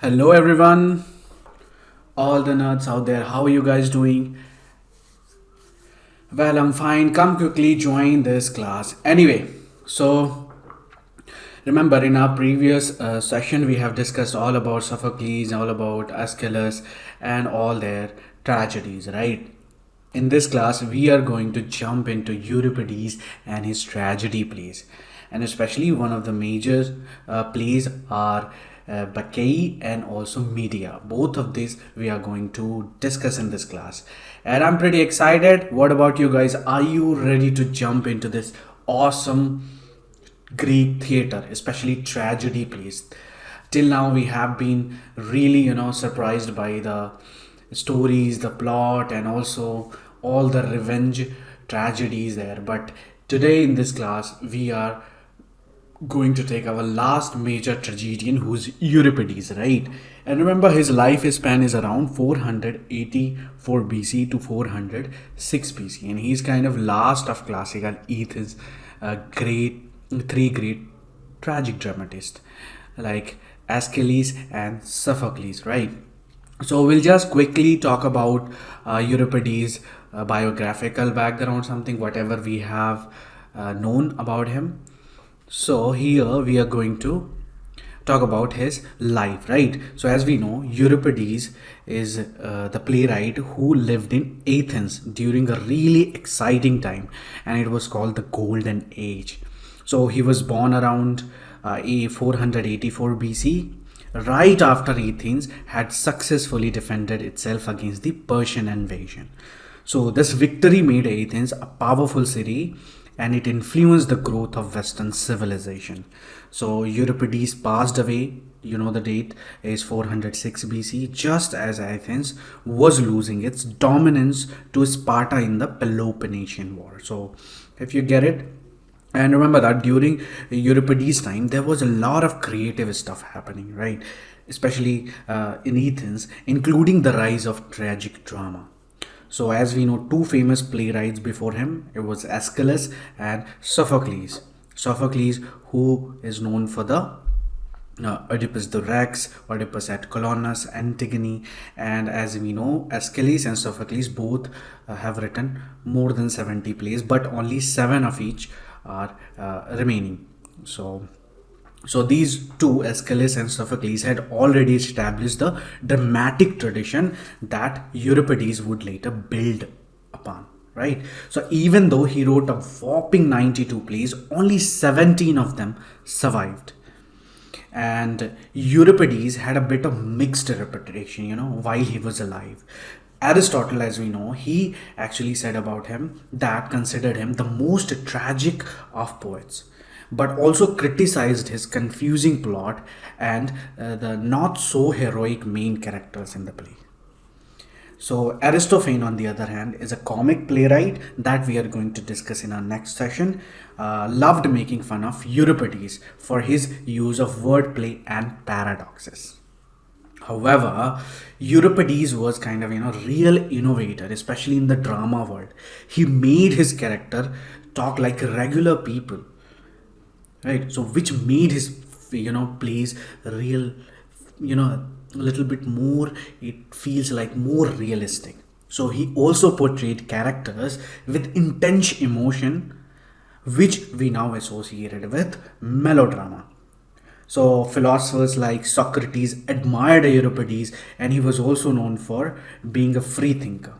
Hello everyone, all the nerds out there. How are you guys doing? Well, I'm fine. Come quickly join this class. Anyway, so remember in our previous session we have discussed all about Sophocles, all about Aeschylus and all their tragedies, right? In this class we are going to jump into Euripides and his tragedy plays, and especially one of the major plays are Bacchae and also Medea. Both of these we are going to discuss in this class, and I'm pretty excited. What about you guys? Are you ready to jump into this awesome Greek theater, especially tragedy plays? Till now, we have been really, surprised by the stories, the plot, and also all the revenge tragedies there. But today in this class, we are going to take our last major tragedian, who's Euripides, right? And remember, his life span is around 484 BC to 406 BC, and he's kind of last of classical Athens, three great tragic dramatists like Aeschylus and Sophocles, right? So we'll just quickly talk about Euripides' biographical background, something whatever we have known about him. So here we are going to talk about his life, right? So as we know, Euripides is the playwright who lived in Athens during a really exciting time, and it was called the Golden Age. So he was born around 484 BC, right after Athens had successfully defended itself against the Persian invasion. So this victory made Athens a powerful city, and it influenced the growth of Western civilization. So Euripides passed away, you know the date is 406 BC, just as Athens was losing its dominance to Sparta in the Peloponnesian War. So if you get it, and remember that during Euripides' time, there was a lot of creative stuff happening, right? Especially in Athens, including the rise of tragic drama. So, as we know, two famous playwrights before him, it was Aeschylus and Sophocles. Sophocles, who is known for the Oedipus the Rex, Oedipus at Colonus, Antigone, and as we know, Aeschylus and Sophocles both have written more than 70 plays, but only 7 of each are remaining. So these two, Aeschylus and Sophocles, had already established the dramatic tradition that Euripides would later build upon, right? So even though he wrote a whopping 92 plays, only 17 of them survived. And Euripides had a bit of mixed reputation, while he was alive. Aristotle, as we know, he actually said about him that considered him the most tragic of poets, but also criticized his confusing plot and the not so heroic main characters in the play. So Aristophanes, on the other hand, is a comic playwright that we are going to discuss in our next session. Loved making fun of Euripides for his use of wordplay and paradoxes. However, Euripides was kind of real innovator, especially in the drama world. He made his character talk like regular people, right? So which made his plays real, a little bit more, it feels like more realistic. So he also portrayed characters with intense emotion, which we now associated with melodrama. So philosophers like Socrates admired Euripides, and he was also known for being a free thinker.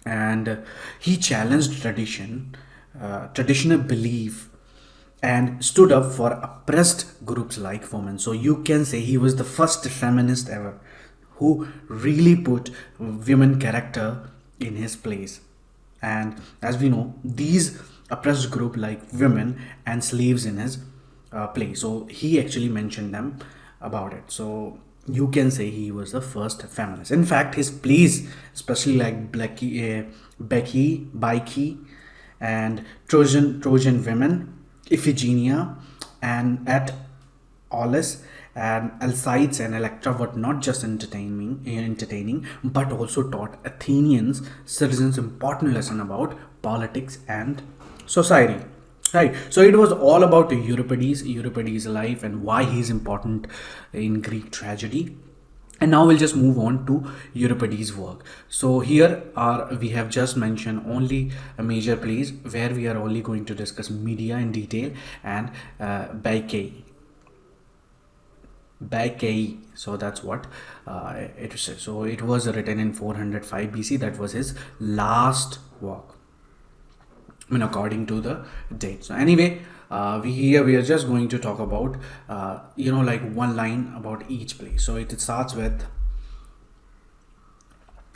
And he challenged traditional belief, and stood up for oppressed groups like women. So you can say he was the first feminist ever who really put women character in his place. And as we know, these oppressed group like women and slaves in his play. So he actually mentioned them about it. So you can say he was the first feminist. In fact, his plays, especially like Bacchae, and Trojan women, Iphigenia, and at Aulis, and Alcides and Electra were not just entertaining, but also taught Athenians citizens important lesson about politics and society. Right. So it was all about Euripides' life and why he's important in Greek tragedy. And now we'll just move on to Euripides' work. So here are we have just mentioned only a major plays where we are only going to discuss Medea in detail and Bacchae. Bacchae. So that's what it is. So it was written in 405 BC. That was his last work. I mean, according to the date. So anyway, we are just going to talk about like one line about each play. So it starts with.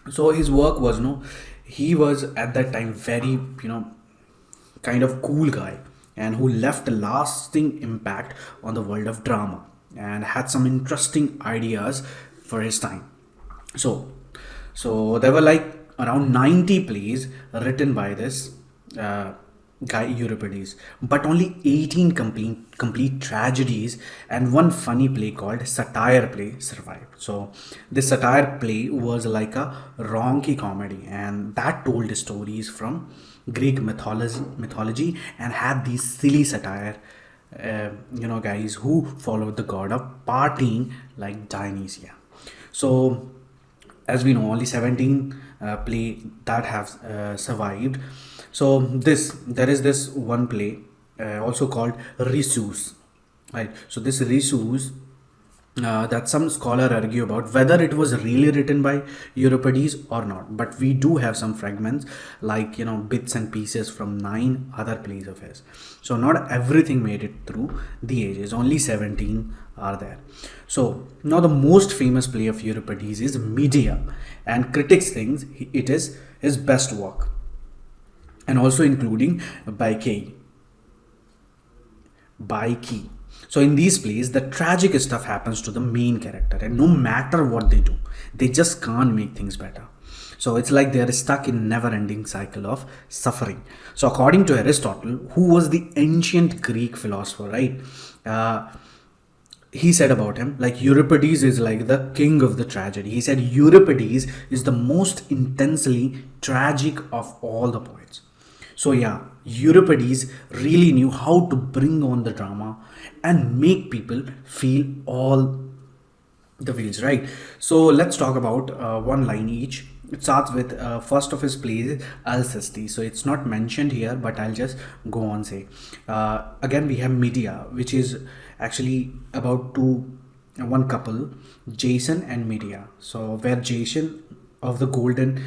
So his work was he was at that time very kind of cool guy and who left a lasting impact on the world of drama and had some interesting ideas for his time. So there were like around 90 plays written by this uh, guy Euripides, but only 18 complete tragedies and one funny play called satire play survived. So this satire play was like a raunchy comedy and that told stories from Greek mythology and had these silly satire guys who followed the god of partying like Dionysia. So as we know, only 17 play that have survived. So there is this one play also called Risus, right? So this Risus, that some scholar argue about whether it was really written by Euripides or not, but we do have some fragments like bits and pieces from 9 other plays of his. So not everything made it through the ages, only 17 are there. So now the most famous play of Euripides is Medea, and critics think it is his best work, and also including Bacchae. Bacchae. So in these plays, the tragic stuff happens to the main character, and no matter what they do, they just can't make things better. So it's like they are stuck in never-ending cycle of suffering. So according to Aristotle, who was the ancient Greek philosopher, right? He said about him, like Euripides is like the king of the tragedy. He said Euripides is the most intensely tragic of all the poets. So yeah, Euripides really knew how to bring on the drama and make people feel all the feels, right? So let's talk about one line each. It starts with first of his plays, Alcestis. So it's not mentioned here, but I'll just go on say. Again, we have Medea, which is actually about one couple, Jason and Medea. So where Jason of the golden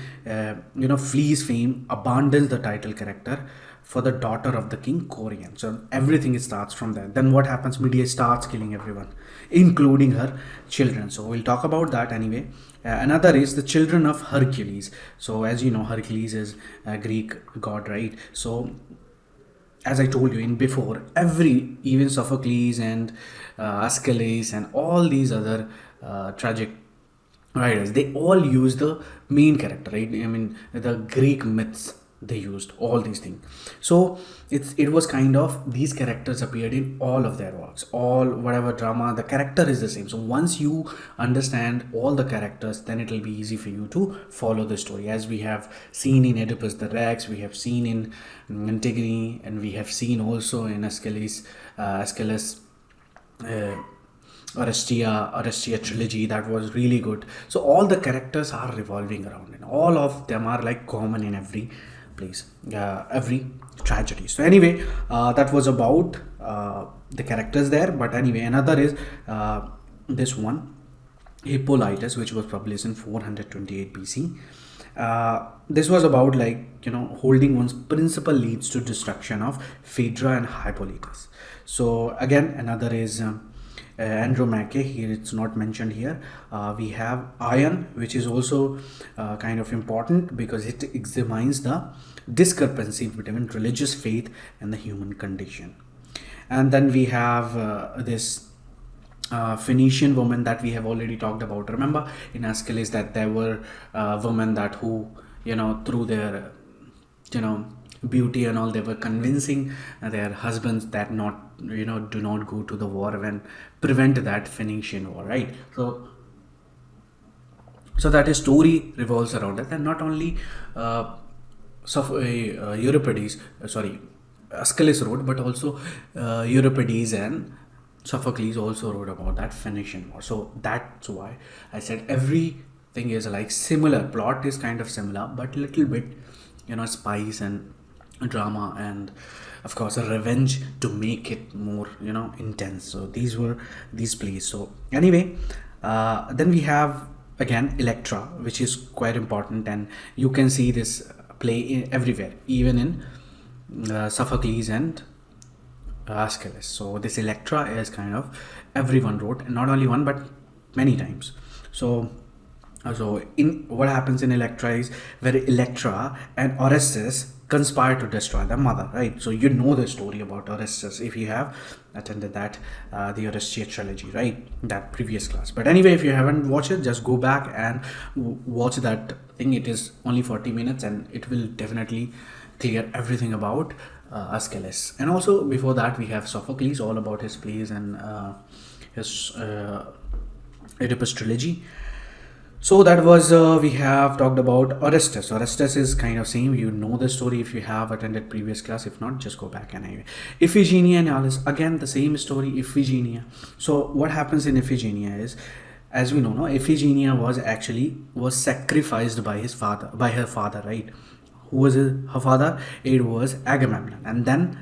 fleece fame abandons the title character for the daughter of the king Corinth. So everything starts from there. Then what happens? Medea starts killing everyone, including her children. So we'll talk about that anyway. Another is the children of Hercules. So as you know, Hercules is a Greek god, right? So as I told you in before, even Sophocles and Aeschylus and all these other tragic writers, they all use the main character, right? I mean, the Greek myths, they used all these things. So it was kind of these characters appeared in all of their works, all whatever drama, the character is the same. So once you understand all the characters, then it will be easy for you to follow the story, as we have seen in Oedipus the Rex, we have seen in Antigone, and we have seen also in Aeschylus Orestia trilogy. That was really good. So all the characters are revolving around, and all of them are like common in every place, every tragedy. So anyway, that was about the characters there. But anyway, another is this one, Hippolytus, which was published in 428 BC. This was about holding one's principle leads to destruction of Phaedra and Hippolytus. So again, another is Andromache. Here it's not mentioned here. We have Ion, which is also kind of important because it examines the discrepancy between religious faith and the human condition. And then we have this Phoenician woman that we have already talked about. Remember in Aeschylus that there were women that who through their beauty and all, they were convincing their husbands that not do not go to the war and prevent that Phoenician war, right? So that a story revolves around it, and not only Euripides, Aeschylus wrote, but also Euripides and Sophocles also wrote about that Phoenician War. So that's why I said everything is like similar. Plot is kind of similar, but little bit, spice and drama, and of course a revenge to make it more, intense. So these were these plays. So anyway, then we have again Electra, which is quite important, and you can see this play everywhere, even in Sophocles and Aeschylus. So this Electra is kind of everyone wrote, and not only one but many times. So in what happens in Electra is where Electra and Orestes conspire to destroy their mother, right? So you know the story about Orestes if you have attended that the Orestes trilogy, right? That previous class. But anyway, if you haven't watched it, just go back and watch that thing. It is only 40 minutes and it will definitely clear everything about Aeschylus. And also before that we have Sophocles, all about his plays and his Oedipus trilogy. So that was we have talked about Orestes. Orestes is kind of same. You know the story if you have attended previous class. If not, just go back and anyway. Iphigenia and Alice, again the same story. Iphigenia. So what happens in Iphigenia is, as we know, no, Iphigenia was sacrificed by her father, right? Who was her father? It was Agamemnon, and then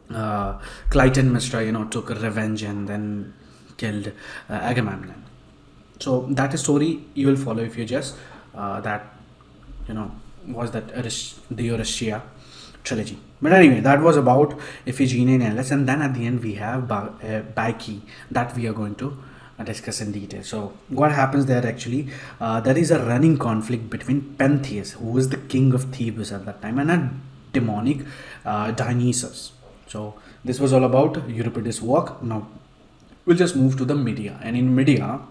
Clytemnestra, took revenge and then killed Agamemnon. So that story you will follow if you just was that the Euripides trilogy. But anyway, that was about Iphigenia and Alice, and then at the end we have Bacchae that we are going to discuss in detail. So what happens there actually? There is a running conflict between Pentheus, who was the king of Thebes at that time, and a demonic Dionysus. So this was all about Euripides' work. Now we'll just move to the Medea, and in Medea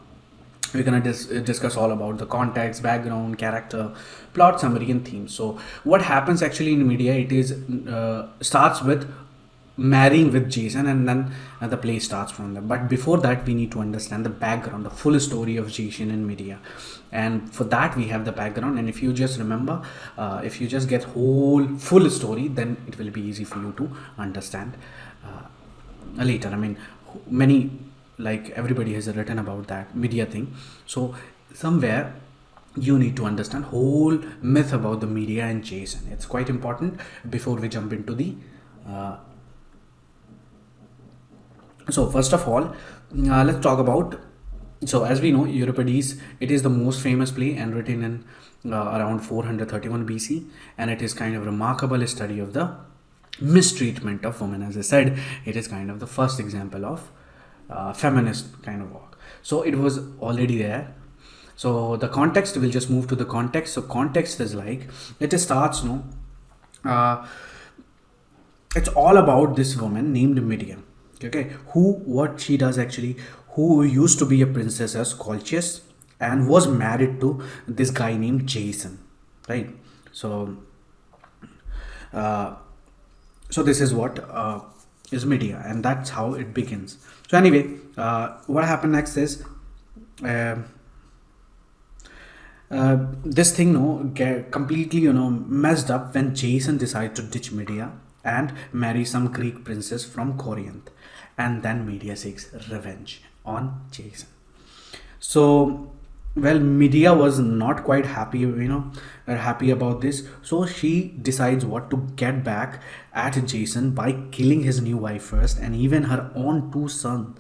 we're going to discuss all about the context, background, character, plot summary and themes. So what happens actually in Medea, it is starts with marrying with Jason, and then the play starts from there. But before that we need to understand the background, the full story of Jason and Medea, and for that we have the background. And if you just remember, if you just get full story, then it will be easy for you to understand later. I mean, many, like everybody has written about that Medea thing. So somewhere you need to understand whole myth about the Medea and Jason. It's quite important before we jump into the so first of all, let's talk about, so as we know, Euripides, it is the most famous play and written in around 431 BC, and it is kind of remarkable study of the mistreatment of women. As I said, it is kind of the first example of feminist kind of work. So it was already there. So the context, we'll just move to the context. So context is like, it starts, it's all about this woman named Medea. Okay, what she does actually, who used to be a princess as Colchis and was married to this guy named Jason, right? So so this is what is Medea, and that's how it begins. So anyway, what happened next is this thing get completely messed up when Jason decided to ditch Medea and marry some Greek princess from Corinth, and then Medea seeks revenge on Jason. So well, Medea was not quite happy, happy about this. So she decides what to get back at Jason by killing his new wife first, and even her own two sons,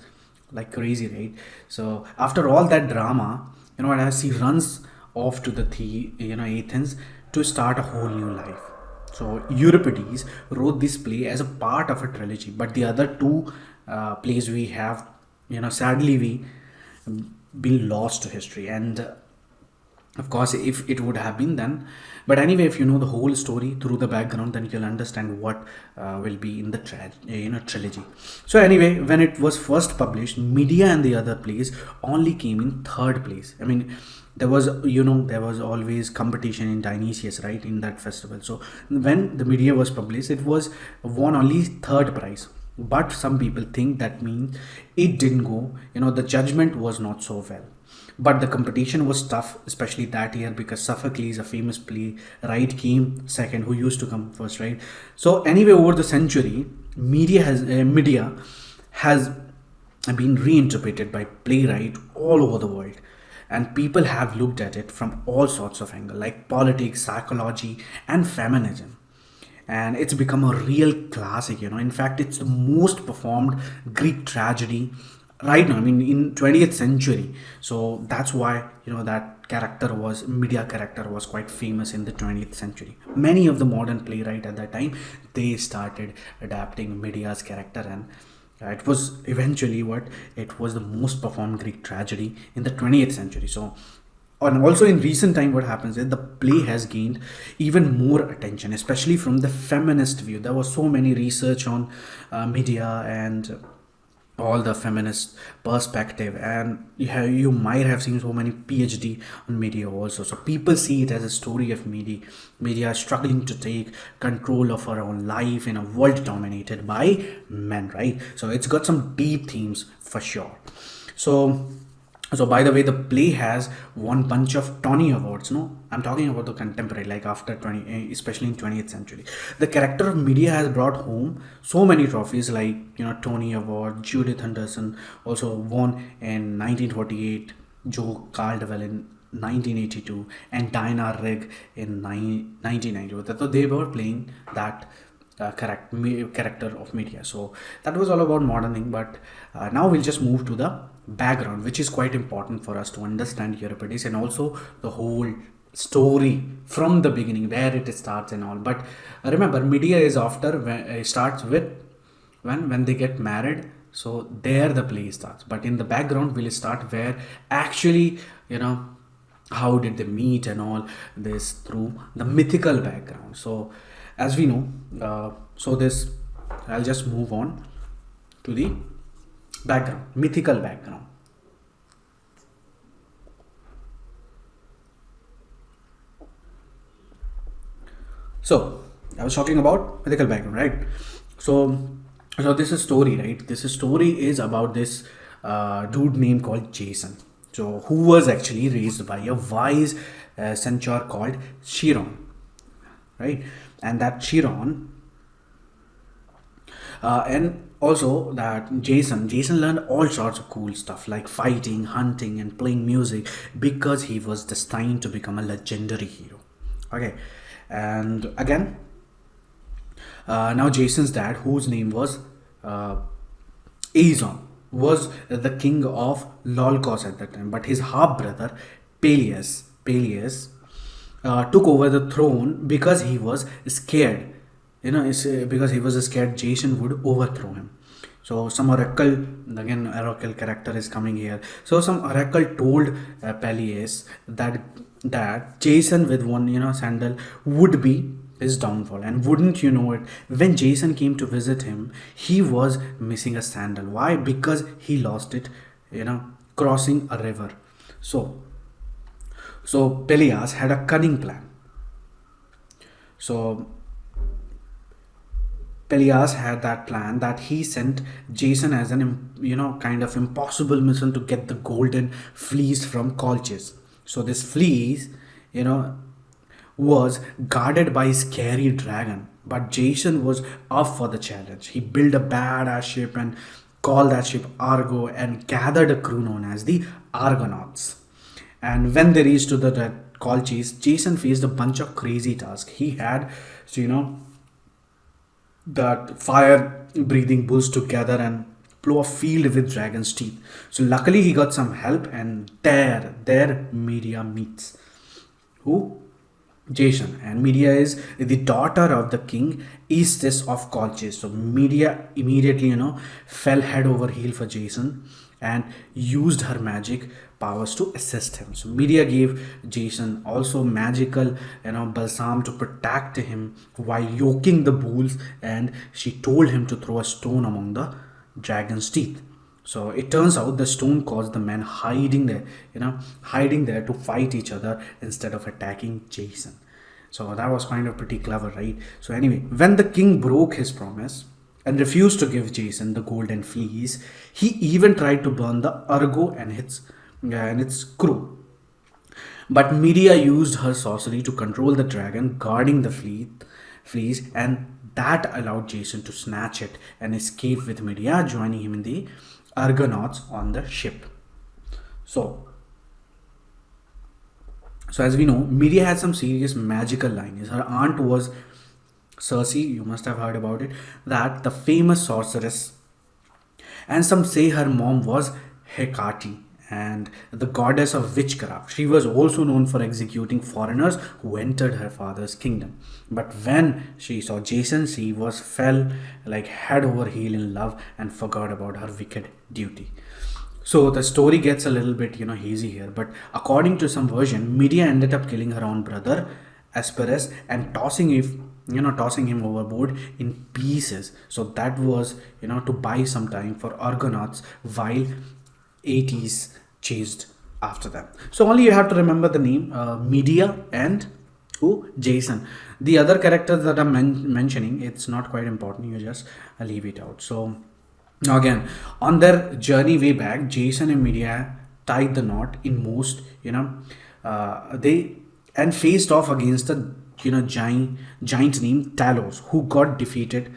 like crazy, right? So after all that drama, as she runs off to the Athens to start a whole new life. So Euripides wrote this play as a part of a trilogy, but the other two plays we have, sadly we been lost to history. And of course, if it would have been then, but anyway, if you know the whole story through the background, then you'll understand what will be in the trilogy. So anyway, when it was first published, Medea and the other plays only came in third place. I mean, there was always competition in Dionysius, right, in that festival. So when the Medea was published, it was won only third prize. But some people think that means it didn't go, the judgment was not so well. But the competition was tough, especially that year, because Sophocles, a famous playwright, came second, who used to come first, right? So anyway, over the century, Medea has been reinterpreted by playwright all over the world, and people have looked at it from all sorts of angles, like politics, psychology, and feminism, and it's become a real classic. In fact, it's the most performed Greek tragedy right now, I mean, in 20th century. So that's why, that character was Medea character was quite famous in the 20th century. Many of the modern playwright at that time, they started adapting Medea's character, and it was eventually what it was the most performed Greek tragedy in the 20th century. So, and also in recent time, what happens is the play has gained even more attention, especially from the feminist view. There was so many research on Medea and all the feminist perspective, and you might have seen so many PhD on Medea also. So people see it as a story of Medea struggling to take control of her own life in a world dominated by men, right? So it's got some deep themes for sure. So by the way, the play has won bunch of Tony Awards. No, I'm talking about the contemporary, like after 20, especially in 20th century. The character of Medea has brought home so many trophies, like Tony Award. Judith Anderson also won in 1948. Joe Caldwell in 1982, and Diana Rigg in 1990. So they were playing that character of Medea. So that was all about modern thing. But now we'll just move to the background, which is quite important for us to understand Euripides, and also the whole story from the beginning, where it starts and all. But remember, Medea is after, when it starts with when they get married. So there the play starts. But in the background, we'll start where actually, how did they meet and all this, through the mythical background. So as we know, I'll just move on to the background, mythical background. So I was talking about mythical background, right? So this is story, right? This story is about this dude named called Jason. So who was actually raised by a wise centaur called Chiron, right? And that Chiron, and also that Jason learned all sorts of cool stuff like fighting, hunting, and playing music, because he was destined to become a legendary hero. Okay, and again, now Jason's dad, whose name was Aeson, was the king of Lolkos at that time, but his half brother Peleus took over the throne because he was scared. Because he was scared Jason would overthrow him. So some oracle character is coming here. So some oracle told Peleus that Jason with one sandal would be his downfall. And wouldn't you know it, when Jason came to visit him, he was missing a sandal. Why? Because he lost it crossing a river. So Peleus had a cunning plan. So Peleus had that plan that he sent Jason as an kind of impossible mission to get the golden fleece from Colchis. So this fleece was guarded by a scary dragon, but Jason was up for the challenge. He built a badass ship and called that ship Argo, and gathered a crew known as the Argonauts. And when they reached to the Colchis, Jason faced a bunch of crazy tasks. He had that fire breathing bulls together and plow a field with dragon's teeth. So luckily he got some help, and there Medea meets who? Jason. And Medea is the daughter of the king Aestus of Colchis. So Medea immediately fell head over heel for Jason and used her magic powers to assist him. So Medea gave Jason also magical balsam to protect him while yoking the bulls, and she told him to throw a stone among the dragon's teeth. So it turns out the stone caused the men hiding there to fight each other instead of attacking Jason. So that was kind of pretty clever, right? So anyway, when the king broke his promise, and refused to give Jason the golden fleece. He even tried to burn the Argo and its crew. But Medea used her sorcery to control the dragon guarding the fleece, and that allowed Jason to snatch it and escape with Medea joining him in the Argonauts on the ship. So, so as we know, Medea had some serious magical lineage. Her aunt was Circe, you must have heard about it, that the famous sorceress, and some say her mom was Hecate and the goddess of witchcraft. She was also known for executing foreigners who entered her father's kingdom. But when she saw Jason, she was fell like head over heel in love and forgot about her wicked duty. So the story gets a little bit, hazy here. But according to some version, Medea ended up killing her own brother, Asperus, and tossing him overboard in pieces. So that was, to buy some time for Argonauts while Aeetes chased after them. So only you have to remember the name Medea and who? Jason. The other characters that I'm mentioning, it's not quite important. You just leave it out. So now again, on their journey way back, Jason and Medea tied the knot in most, they and faced off against a giant named Talos, who got defeated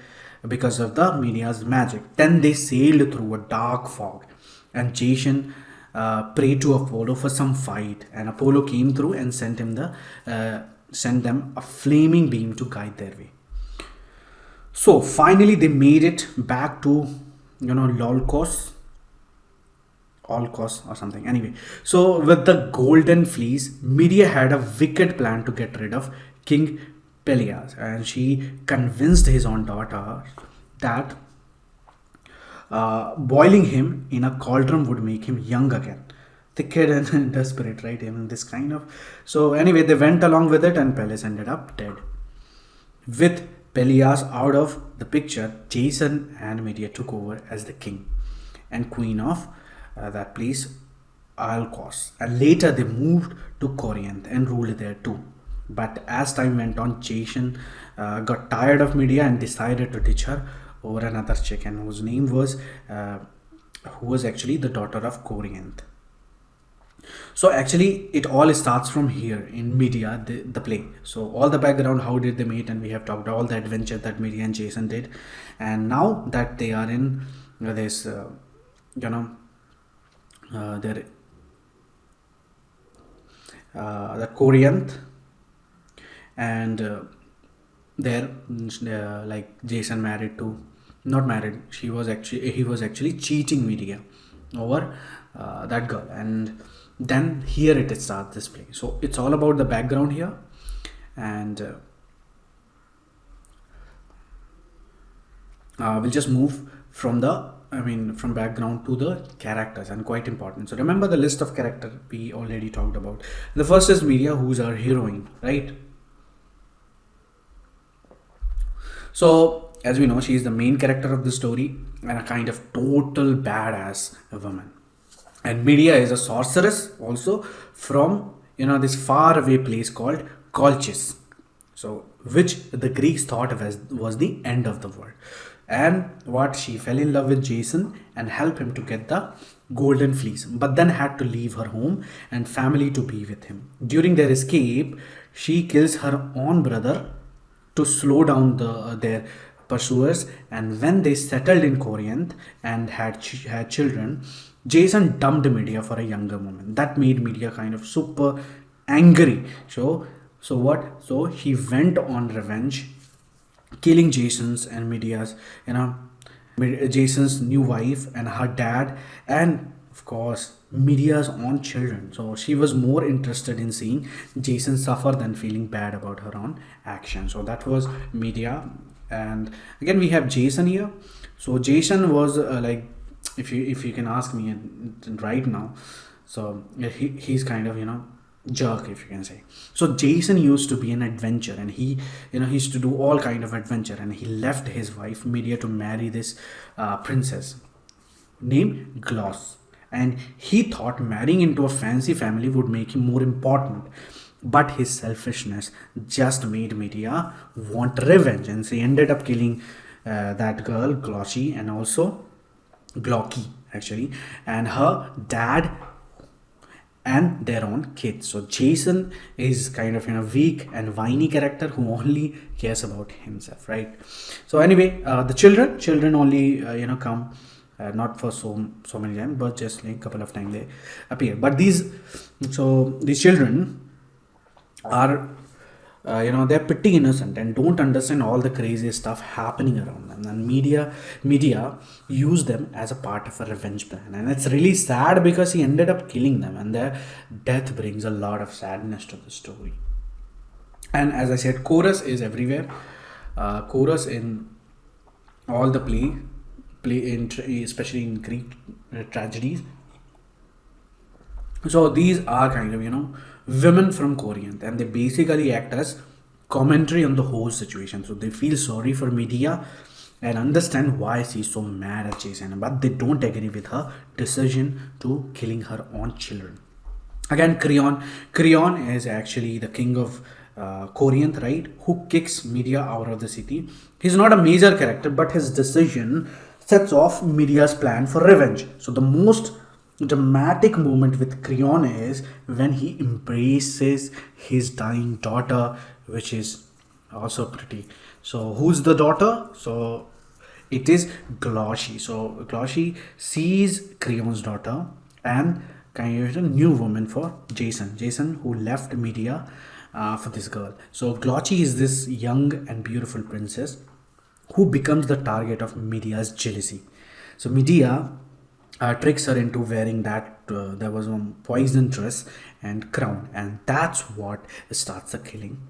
because of the Medea's magic. Then they sailed through a dark fog, and Jason prayed to Apollo for some fight, and Apollo came through and sent them a flaming beam to guide their way. So finally, they made it back to Lolkos or something. Anyway, so with the golden fleece, Medea had a wicked plan to get rid of King Pelias, and she convinced his own daughter that boiling him in a cauldron would make him young again. The kid and desperate, right? This kind of. So anyway, they went along with it, and Pelias ended up dead. With Pelias out of the picture, Jason and Medea took over as the king and queen of that place, Alcos, and later they moved to Corinth and ruled there too. But as time went on, Jason got tired of Medea and decided to ditch her over another chick, and whose name was who was actually the daughter of Corinth. So actually it all starts from here in Medea, the play. So all the background, how did they meet, and we have talked all the adventure that Medea and Jason did. And now that they are in this the Corinth, and there like Jason he was actually cheating Medea over that girl, and then here it starts this play. So it's all about the background here, and we'll just move from from background to the characters, and quite important. So remember the list of characters we already talked about. The first is Medea, who's our heroine, right? So as we know, she is the main character of the story and a kind of total badass woman. And Medea is a sorceress also from this faraway place called Colchis, so which the Greeks thought was the end of the world. And what she fell in love with Jason and helped him to get the golden fleece, but then had to leave her home and family to be with him. During their escape, she kills her own brother to slow down their pursuers. And when they settled in Corinth and had children, Jason dumped Medea for a younger woman. That made Medea kind of super angry. So he went on revenge, killing Jason's and Medea's, Jason's new wife and her dad, and of course Medea's own children. So she was more interested in seeing Jason suffer than feeling bad about her own action. So that was Medea. And again we have Jason here. So Jason was if you can ask me right now, so he's kind of jerk, if you can say. So Jason used to be an adventurer, and he used to do all kind of adventure, and he left his wife Medea to marry this princess named Gloss, and he thought marrying into a fancy family would make him more important. But his selfishness just made Medea want revenge, and she ended up killing that girl Glochi, and also Glocky actually, and her dad and their own kids. So Jason is kind of weak and whiny character who only cares about himself, right? So anyway, the children only come not for so many times, but just like couple of times they appear. But these children are they're pretty innocent and don't understand all the crazy stuff happening around them, and media use them as a part of a revenge plan, and it's really sad because he ended up killing them, and their death brings a lot of sadness to the story. And as I said, chorus is everywhere. Chorus in all the play in especially in Greek tragedies. So these are kind of women from Corinth, and they basically act as commentary on the whole situation. So they feel sorry for Medea and understand why she's so mad at Jason, but they don't agree with her decision to killing her own children. Again, Creon is actually the king of Corinth, right? Who kicks Medea out of the city. He's not a major character, but his decision sets off Medea's plan for revenge. So the most dramatic moment with Creon is when he embraces his dying daughter, which is also pretty. So who's the daughter? So it is Glochi. So Glochi sees Creon's daughter and kind of a new woman for Jason who left Medea for this girl. So Glochi is this young and beautiful princess who becomes the target of Medea's jealousy. So Medea tricks her into wearing that there was a poison dress and crown, and that's what starts the killing.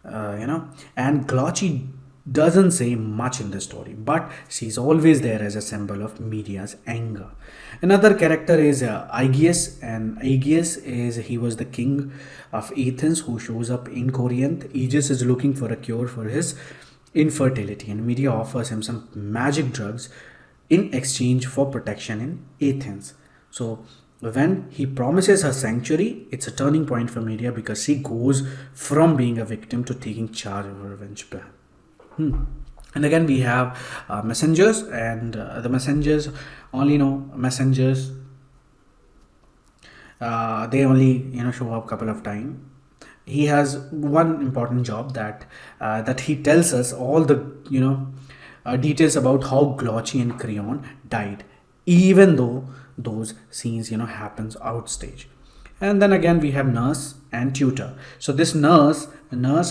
And Glochi doesn't say much in the story, but she's always there as a symbol of Medea's anger. Another character is Aegeus, and he was the king of Athens who shows up in Corinth. Aegeus is looking for a cure for his infertility, and Medea offers him some magic drugs in exchange for protection in Athens. So when he promises her sanctuary, it's a turning point for Medea because she goes from being a victim to taking charge of a revenge plan. And again, we have messengers, and the messengers only know messengers. They only show up a couple of times. He has one important job that he tells us all the details about how Glochi and Creon died, even though those scenes happens outstage. And then again we have nurse and tutor. So this nurse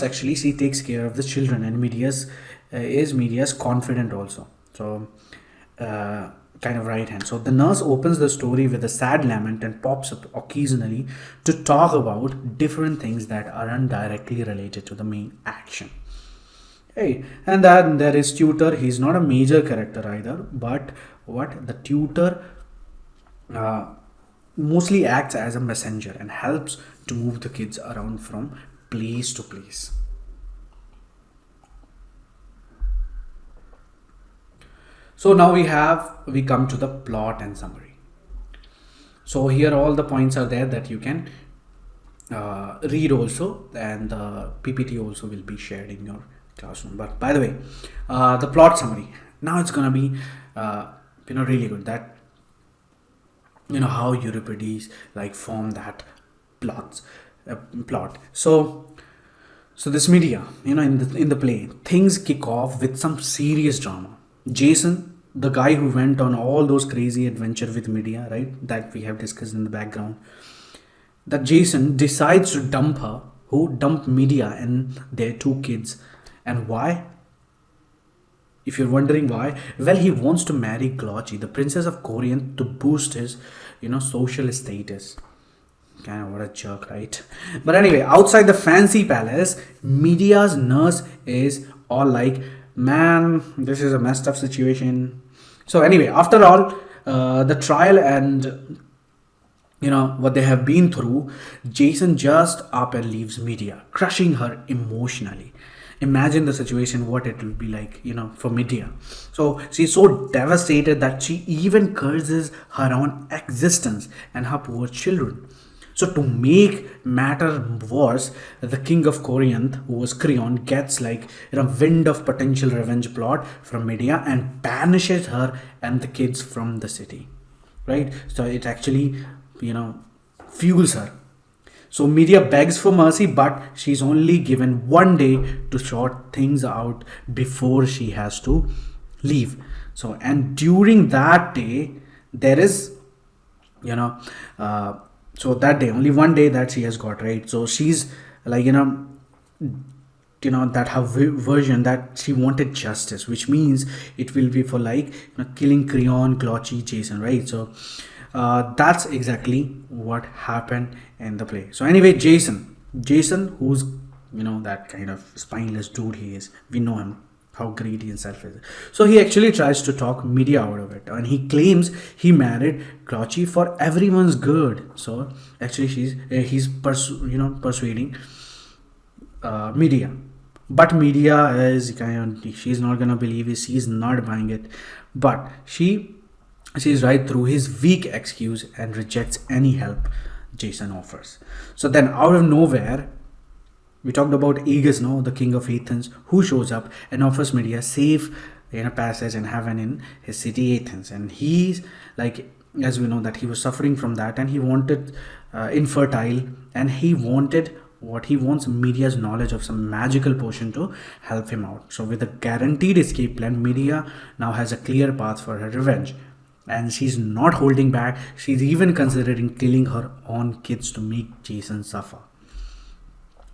actually, she takes care of the children, and Medea's confident also. So kind of right hand. So the nurse opens the story with a sad lament and pops up occasionally to talk about different things that aren't directly related to the main action. Hey, and then there is tutor. He's not a major character either, but the tutor mostly acts as a messenger and helps to move the kids around from place to place. So now we come to the plot and summary. So here all the points are there that you can read also, and the PPT also will be shared in your classroom. But by the way, the plot summary, now it's gonna be really good, that how Euripides form that plot. So this Medea, in the play, things kick off with some serious drama. Jason, the guy who went on all those crazy adventure with Medea, right, that we have discussed in the background, that Jason decides to dump Medea and their two kids. And why? If you're wondering why, well, he wants to marry Glochi, the princess of Corinth, to boost his social status. Kind of what a jerk, right? But anyway, outside the fancy palace, Medea's nurse is all like, man, this is a messed up situation. So anyway, after all the trial and what they have been through, Jason just up and leaves Medea, crushing her emotionally. Imagine the situation, what it will be like, for Medea. So she's so devastated that she even curses her own existence and her poor children. So to make matter worse, the king of Corinth, who was Creon, gets wind of potential revenge plot from Medea and banishes her and the kids from the city. Right? So it actually, fuels her. So Medea begs for mercy, but she's only given 1 day to sort things out before she has to leave. So, and during that day, there is, you know, uh, so that day, only 1 day that she has got, right? So she's like, that her version that she wanted justice, which means it will be for killing Creon, Colchis, Jason, right? So that's exactly what happened in the play. So anyway, Jason, who's that kind of spineless dude he is, we know him, how greedy and selfish. So he actually tries to talk Medea out of it, and he claims he married Colchis for everyone's good. So actually, he's persuading Medea, but Medea is she's not gonna believe it. She's not buying it, but she sees right through his weak excuse and rejects any help Jason offers. So then, out of nowhere, we talked about Aegus, no, the king of Athens, who shows up and offers Medea safe passage and heaven in his city Athens, and he's as we know that he was suffering from that, and he wanted infertile, and he wanted what he wants Medea's knowledge of some magical potion to help him out. So with a guaranteed escape plan, Medea now has a clear path for her revenge, and she's not holding back. She's even considering killing her own kids to make Jason suffer.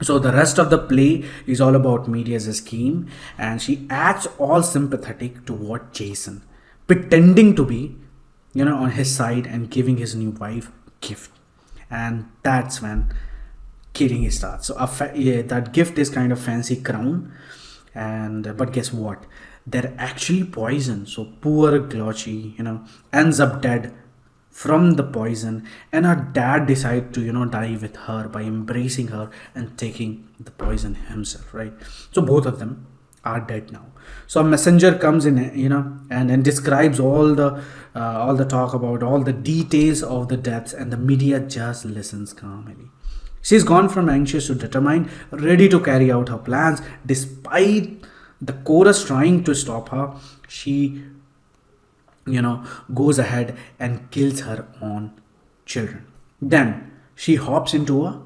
So the rest of the play is all about Medea's scheme, and she acts all sympathetic toward Jason, pretending to be, on his side and giving his new wife gift. And that's when killing starts. So that gift is kind of fancy crown, and but guess what? They're actually poison. So poor Colchis, ends up dead from the poison, and her dad decided to die with her by embracing her and taking the poison himself, right? So both of them are dead now. So a messenger comes in, and describes all the talk about all the details of the deaths, and the Medea just listens calmly. She's gone from anxious to determined, ready to carry out her plans despite the chorus trying to stop her. She goes ahead and kills her own children. Then she hops into a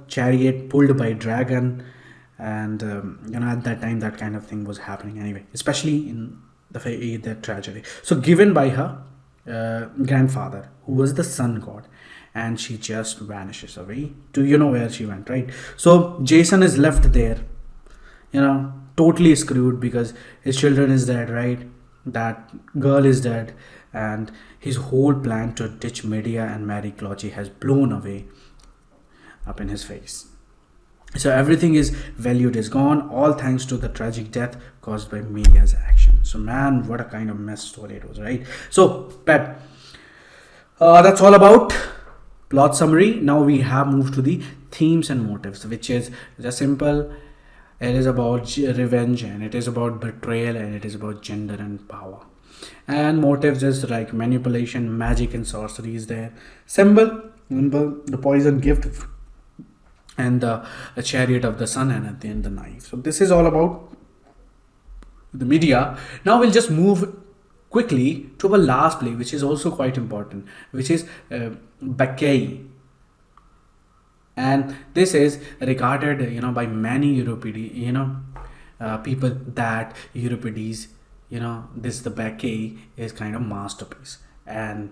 chariot pulled by dragon, and at that time that kind of thing was happening anyway, especially in the tragedy. So given by her grandfather, who was the sun god, and she just vanishes away to where she went, right? So Jason is left there, totally screwed because his children is dead, right? That girl is dead, and his whole plan to ditch Medea and marry Colchis has blown away up in his face. So everything is valued is gone, all thanks to the tragic death caused by Medea's action. So man, what a kind of mess story it was, right? So Pet, that's all about plot summary. Now we have moved to the themes and motives, which is just simple. It is about revenge, and it is about betrayal, and it is about gender and power. And motives is like manipulation, magic, and sorcery is there. Symbol, the poison gift, and the chariot of the sun, and at the end the knife. So this is all about the Medea. Now we'll just move quickly to our last play, which is also quite important, which is Bacchae. And this is regarded by many Euripides people that Euripides this the Bacchae is kind of masterpiece. And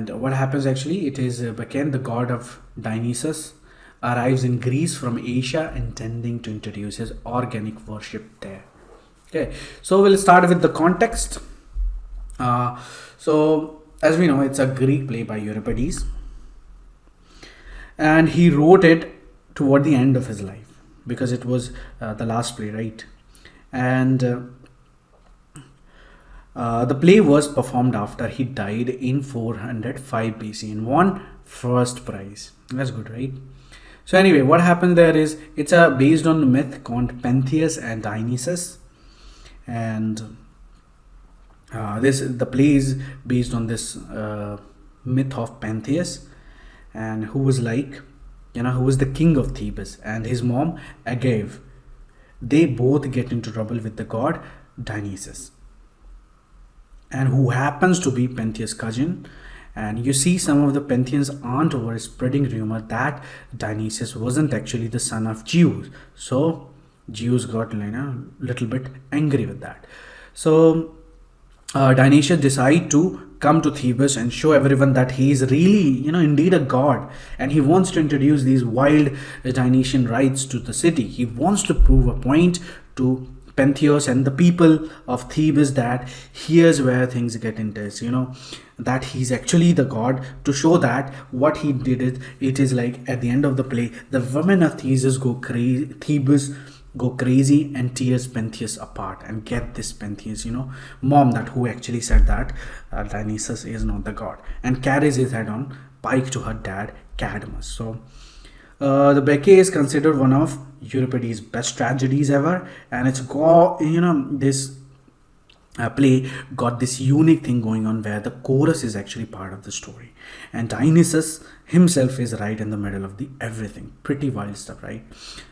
what happens actually, it is Bacchae, the god of Dionysus, arrives in Greece from Asia, intending to introduce his organic worship there. Okay, so we'll start with the context. So as we know, it's a Greek play by Euripides, and he wrote it toward the end of his life because it was the last play, right? And the play was performed after he died in 405 BC and won first prize. That's good, right? So anyway, what happened there is it's based on a myth called Pentheus and Dionysus, and the play is based on this myth of Pentheus. and who was like, who was the king of Thebes, and his mom Agave. They both get into trouble with the god Dionysus, and who happens to be Pentheus' cousin. And you see, some of the Pentheans aunt were spreading rumor that Dionysus wasn't actually the son of Zeus. So Zeus got little bit angry with that. So Dionysius decide to come to Thebes and show everyone that he is really, indeed a god, and he wants to introduce these wild Dionysian rites to the city. He wants to prove a point to Pentheus and the people of Thebes that here's where things get intense, that he's actually the god, to show that what he did it is like at the end of the play, the women of Thebes go crazy and tears Pentheus apart and get this Pentheus, mom, that who actually said that Dionysus is not the god, and carries his head on pike to her dad Cadmus. So the Bacchae is considered one of Euripides' best tragedies ever, and this play got this unique thing going on where the chorus is actually part of the story, and Dionysus himself is right in the middle of the everything. Pretty wild stuff, right?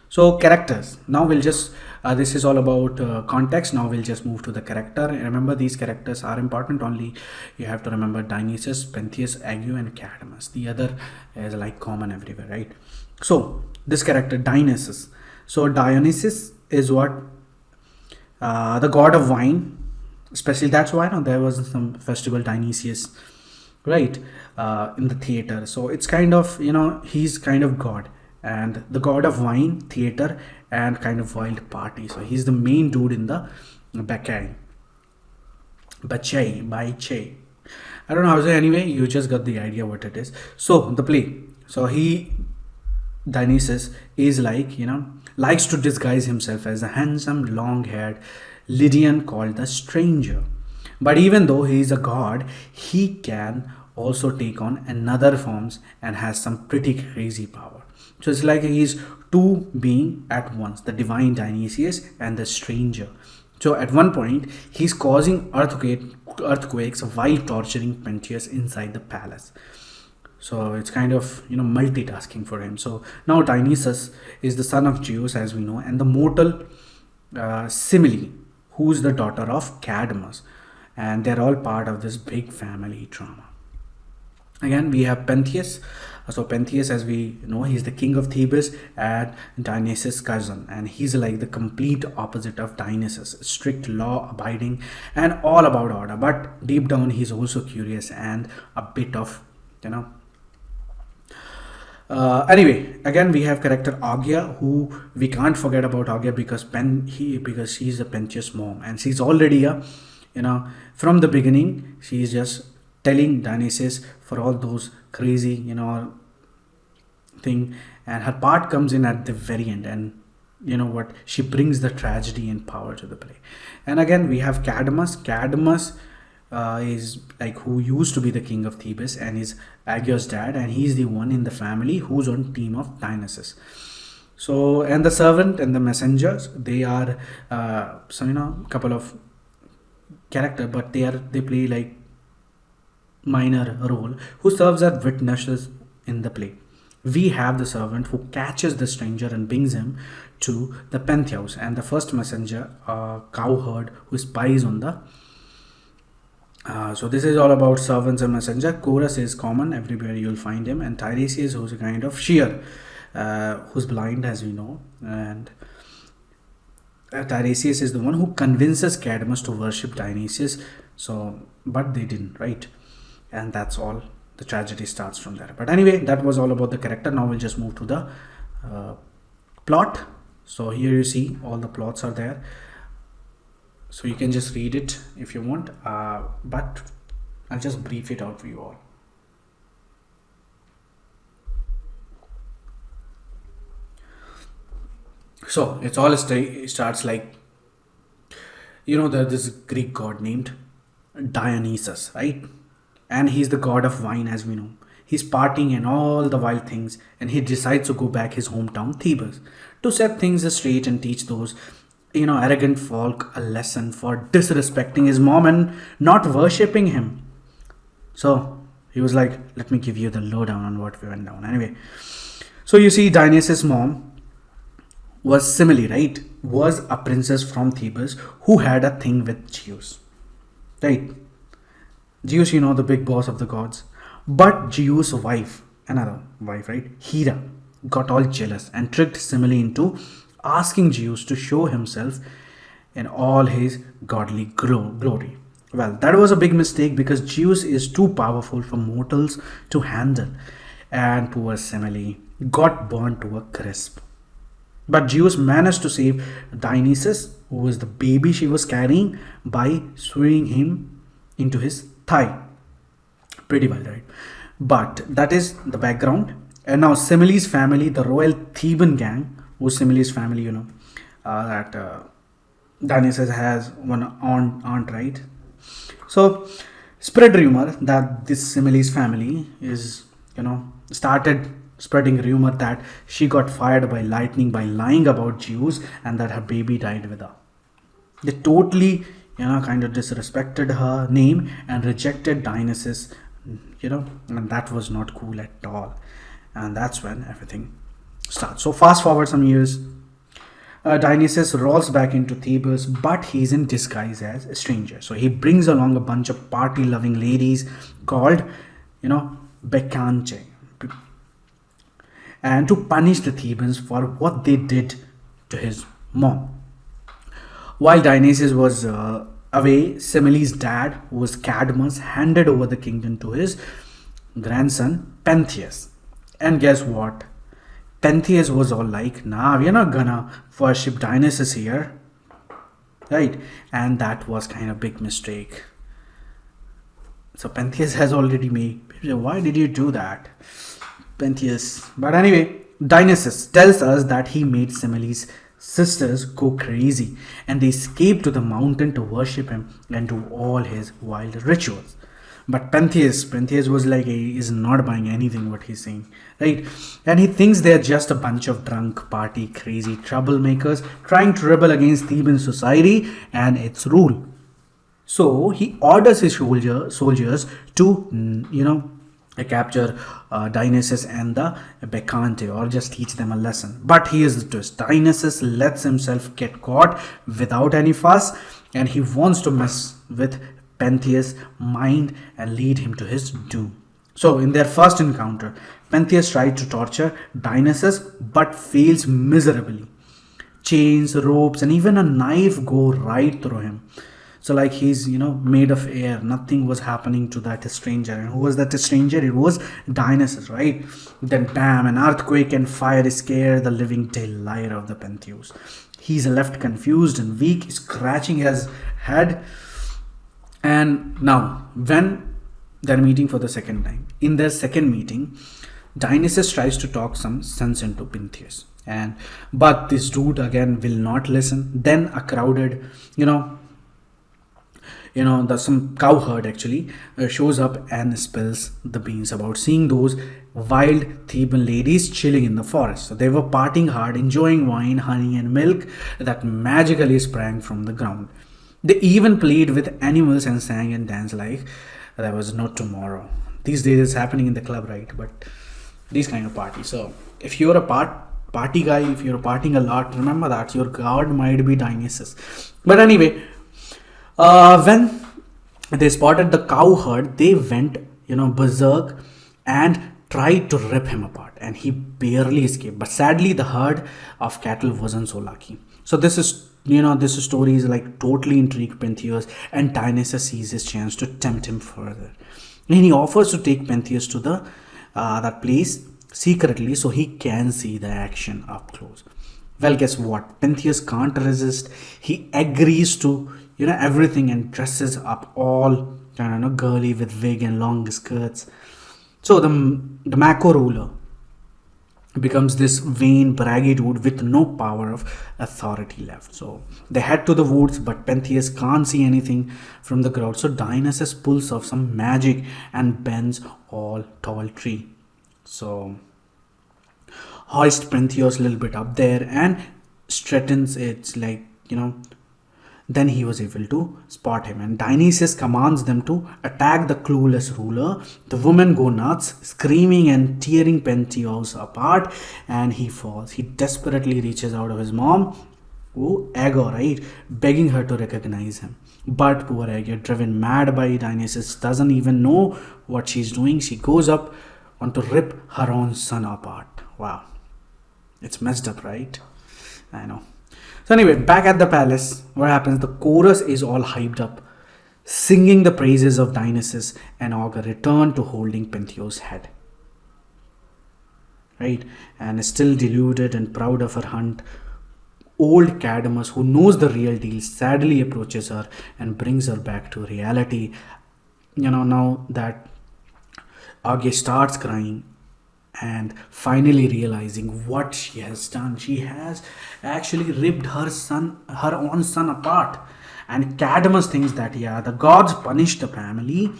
So characters. Now we'll just this is all about context. Now we'll just move to the character. Remember, these characters are important. Only you have to remember Dionysus, Pentheus, Ague, and Cadmus. The other is like common everywhere, right? So this character Dionysus. So Dionysus is what the god of wine. Especially that's why there was some festival Dionysius, right, in the theater. So it's kind of, he's kind of god, and the god of wine, theater, and kind of wild party. So he's the main dude in the Bacchae. I don't know how to say. Anyway, you just got the idea what it is. So the play. So Dionysus is like, likes to disguise himself as a handsome, long-haired Lydian called the Stranger. But even though he is a god, he can also take on another forms and has some pretty crazy power. So it's like he's two being at once, the divine Dionysius and the Stranger. So at one point, he's causing earthquakes while torturing Pentheus inside the palace. So it's kind of, multitasking for him. So now Dionysus is the son of Zeus, as we know, and the mortal Semele, who's the daughter of Cadmus, and they're all part of this big family drama. Again, we have Pentheus. So Pentheus, as we know, he's the king of Thebes and Dionysus' cousin, and he's like the complete opposite of Dionysus, strict, law abiding, and all about order. But deep down, he's also curious and a bit of, anyway, again we have character Augia, who we can't forget about Augia because she's a Pentheus mom, and she's already from the beginning she's just telling Dionysus for all those crazy thing, and her part comes in at the very end, and she brings the tragedy and power to the play. And again we have Cadmus. Is like who used to be the king of Thebes and is Aegeus' dad, and he's the one in the family who's on team of Dionysus. So, and the servant and the messengers, they are couple of character, but they play like minor role, who serves as witnesses in the play. We have the servant who catches the stranger and brings him to the Pentheus, and the first messenger, cowherd, who spies on the so this is all about servants and messenger. Chorus is common everywhere, you'll find him, and Tiresias, who's a kind of seer, who's blind, as we know, and Tiresias is the one who convinces Cadmus to worship Dionysius. So, but they didn't, right? And that's all. The tragedy starts from there. But anyway, that was all about the character. Now we'll just move to the plot. So here you see all the plots are there. So you can just read it if you want, but I'll just brief it out for you all. So it's all starts like, there's this Greek god named Dionysus, right? And he's the god of wine, as we know. He's partying and all the wild things, and he decides to go back his hometown Thebes to set things straight and teach those arrogant folk a lesson for disrespecting his mom and not worshipping him. So He was like, let me give you the lowdown on what we went down. Anyway, so you see, Dionysus' mom was Semele, right? Was a princess from Thebes who had a thing with Zeus, right? Zeus, the big boss of the gods. But Zeus' wife, another wife, right? Hera, got all jealous and tricked Semele into asking Zeus to show himself in all his godly glory. Well, that was a big mistake because Zeus is too powerful for mortals to handle, and poor Semele got burnt to a crisp. But Zeus managed to save Dionysus, who was the baby she was carrying, by sewing him into his thigh. Pretty well, right? But that is the background. And now Semele's family, the royal Theban gang, who's Semele's family, that Dionysus has one aunt, right? So, spread rumor that this Semele's family is, started spreading rumor that she got fired by lightning by lying about Zeus and that her baby died with her. They totally, kind of disrespected her name and rejected Dionysus, and that was not cool at all. And that's when everything starts. So fast forward some years, Dionysus rolls back into Thebes, but he's in disguise as a stranger. So he brings along a bunch of party-loving ladies called, Bacchae, and to punish the Thebans for what they did to his mom. While Dionysus was away, Semele's dad, who was Cadmus, handed over the kingdom to his grandson Pentheus. And guess what? Pentheus was all like, nah, we're not gonna worship Dionysus here. Right? And that was kind of big mistake. So Pentheus has already made, why did you do that? Pentheus. But anyway, Dionysus tells us that he made Semele's sisters go crazy and they escaped to the mountain to worship him and do all his wild rituals. But Pentheus was like, he is not buying anything what he's saying, right? And he thinks they're just a bunch of drunk, party, crazy troublemakers trying to rebel against Theban society and its rule. So he orders his soldiers to, capture Dionysus and the Bacchante, or just teach them a lesson. But here's the twist. Dionysus lets himself get caught without any fuss, and he wants to mess with Pentheus' mind and lead him to his doom. So in their first encounter, Pentheus tried to torture Dionysus but fails miserably. Chains, ropes, and even a knife go right through him. So like he's, made of air. Nothing was happening to that stranger. And who was that stranger? It was Dionysus, right? Then bam, an earthquake and fire scare the living daylight of the Pentheus. He's left confused and weak, scratching his head. And now, when they're meeting for the second time, in their second meeting, Dionysus tries to talk some sense into Pentheus. But this dude again will not listen. Then a crowded, some cowherd actually shows up and spills the beans about seeing those wild Theban ladies chilling in the forest. So they were partying hard, enjoying wine, honey, and milk that magically sprang from the ground. They even played with animals and sang and danced like there was no tomorrow. These days it's happening in the club, right? But these kind of parties. So if you're a party guy, if you're partying a lot, remember that your god might be Dionysus. But anyway, when they spotted the cowherd, they went, berserk and tried to rip him apart, and he barely escaped. But sadly, the herd of cattle wasn't so lucky. So this story is like totally intrigued Pentheus, and Dionysus sees his chance to tempt him further. And he offers to take Pentheus to the that place secretly so he can see the action up close. Well, guess what? Pentheus can't resist. He agrees to everything and dresses up all girly with wig and long skirts. So the Mako ruler becomes this vain, braggy dude with no power of authority left. So they head to the woods, but Pentheus can't see anything from the crowd. So Dionysus pulls off some magic and bends all tall tree. So hoist Pentheus a little bit up there and straightens its then he was able to spot him. And Dionysius commands them to attack the clueless ruler. The women go nuts, screaming and tearing Pentheus apart, and he falls. He desperately reaches out of his mom, Ego, right, begging her to recognize him. But poor Ego, driven mad by Dionysius, doesn't even know what she's doing. She goes up on to rip her own son apart. Wow, it's messed up, right? I know. So anyway, back at the palace, what happens? The chorus is all hyped up, singing the praises of Dionysus, and Augur returned to holding Pentheus' head. Right? And still deluded and proud of her hunt, old Cadmus, who knows the real deal, sadly approaches her and brings her back to reality. Now that Augur starts crying and finally realizing what she has done. She has actually ripped her own son apart. And Cadmus thinks that, yeah, the gods punished the family,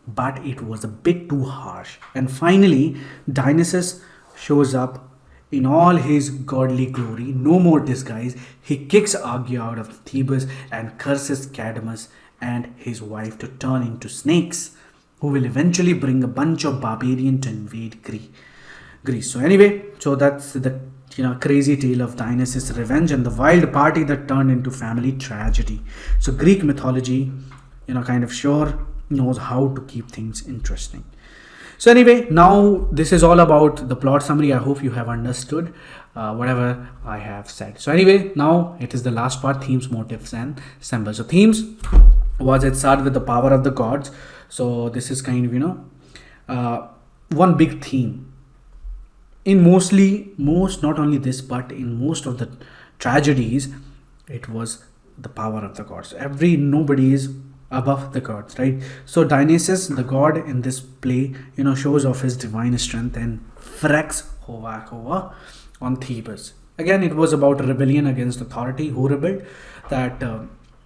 but it was a bit too harsh. And finally, Dionysus shows up in all his godly glory, no more disguise. He kicks Augur out of Thebes and curses Cadmus and his wife to turn into snakes, who will eventually bring a bunch of barbarians to invade Greece. So anyway, so that's the crazy tale of Dionysus' revenge and the wild party that turned into family tragedy. So Greek mythology, kind of sure knows how to keep things interesting. So anyway, now this is all about the plot summary. I hope you have understood whatever I have said. So anyway, now it is the last part: themes, motifs, and symbols. So themes was, it started with the power of the gods. So this is kind of one big theme in not only this, but in most of the tragedies, it was the power of the gods. Nobody is above the gods, right? So Dionysus, the god in this play, shows off his divine strength and wrecks havoc over on Thebes. Again, it was about a rebellion against authority. Who rebelled? That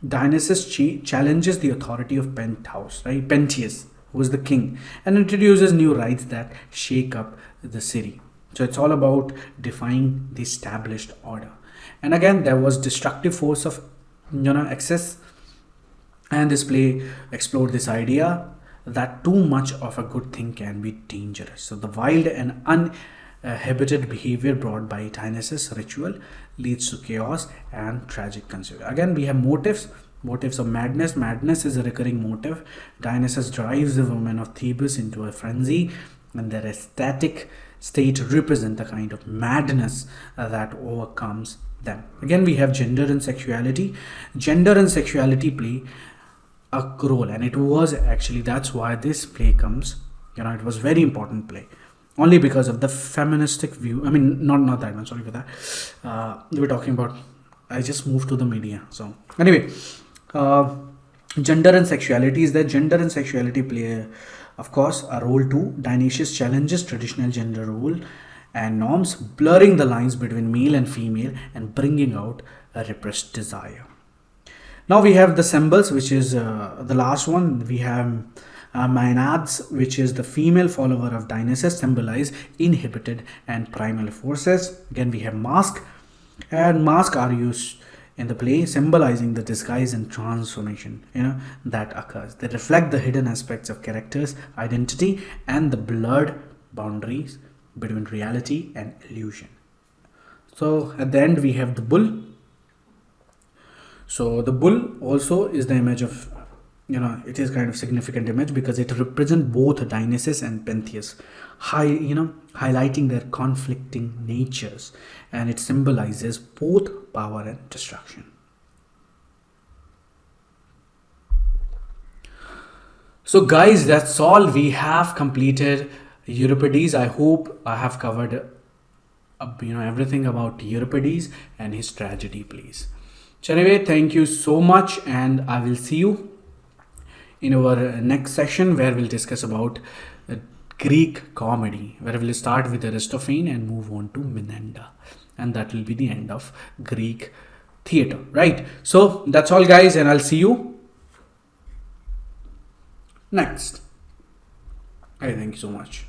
Dionysus challenges the authority of Pentheus, who is the king, and introduces new rites that shake up the city. So it's all about defying the established order. And again, there was destructive force of excess. And this play explored this idea that too much of a good thing can be dangerous. So the wild and uninhibited behavior brought by Dionysus ritual leads to chaos and tragic consequences. Again, we have motifs of madness. Madness is a recurring motive. Dionysus drives the women of Thebes into a frenzy, and their ecstatic state represent the kind of madness that overcomes them. Again, we have gender and sexuality. Gender and sexuality play a role, and it was actually, that's why this play comes, it was very important play, only because of the feministic view. I mean, not that one, sorry for that. We were talking about, I just moved to the Medea. So anyway, gender and sexuality is that gender and sexuality play, of course, a role too. Dionysius challenges traditional gender role and norms, blurring the lines between male and female and bringing out a repressed desire. Now we have the symbols, which is the last one. We have Maenads, which is the female follower of Dionysus, symbolize inhibited and primal forces. Again, we have mask, and mask are used in the play, symbolizing the disguise and transformation that occurs. They reflect the hidden aspects of characters' identity and the blurred boundaries between reality and illusion. So at the end, we have the bull. So the bull also is the image of, it is kind of significant image because it represents both Dionysus and Pentheus, highlighting their conflicting natures, and it symbolizes both power and destruction. So guys, that's all. We have completed Euripides. I hope I have covered everything about Euripides and his tragedy plays. So anyway, thank you so much, and I will see you in our next session, where we'll discuss about Greek comedy, where we'll start with Aristophanes and move on to Menander, and that will be the end of Greek theater, right? So that's all guys, and I'll see you next. Thank you so much.